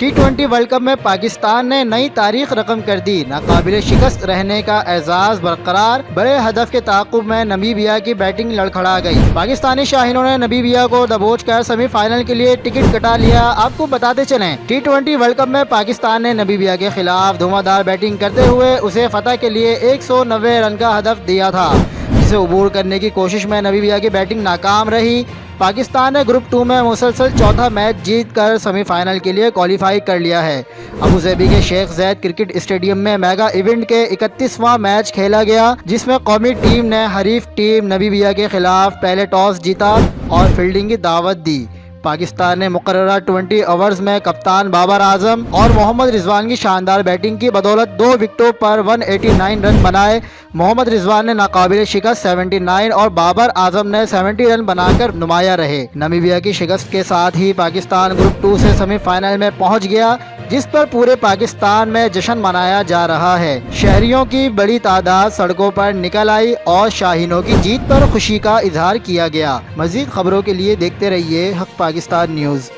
T20 world cup में पाकिस्तान ने नई तारीख रकम कर दी। नाकाबिले शिकस्त रहने का एजाज बरकरार, बड़े हदफ के ताक़ुब में नमीबिया की बैटिंग लड़खड़ा गई। पाकिस्तानी शाहीनों ने नमीबिया को दबोच कर सेमीफाइनल के लिए टिकट कटा लिया। आपको बताते चलें, T20 वर्ल्ड कप में पाकिस्तान ने नमीबिया के खिलाफ धुआंधार बैटिंग करते हुए उसे फतह के लिए 190 रन का हदफ दिया था, जिसे अबूर करने की कोशिश में नमीबिया की बैटिंग नाकाम रही। पाकिस्तान ने ग्रुप 2 में मुसलसल चौथा मैच जीत कर सेमीफाइनल के लिए क्वालिफाई कर लिया है। अबू धाबी के शेख ज़ायद क्रिकेट स्टेडियम में मेगा इवेंट के 31वां मैच खेला गया, जिसमें कौमी टीम ने हरीफ टीम नमीबिया के खिलाफ पहले टॉस जीता और फील्डिंग की दावत दी। पाकिस्तान ने मुकर्ररा 20 ओवर्स में कप्तान बाबर आजम और मोहम्मद रिजवान की शानदार बैटिंग की बदौलत 2 विकेटों पर 189 रन बनाए। मोहम्मद रिजवान ने नाकाबिले शिकस्त 79 और बाबर आजम ने 70 रन बनाकर नुमाया रहे। नमीबिया की शिकस्त के साथ ही पाकिस्तान ग्रुप 2 से सेमीफाइनल में पहुंच गया, जिस पर पूरे पाकिस्तान में जश्न मनाया जा रहा है। शहरियों की बड़ी तादाद सड़कों पर निकल आई और शाहीनों की जीत पर खुशी का इजहार किया गया। मजीद खबरों के लिए देखते रहिए हक पाकिस्तान न्यूज़।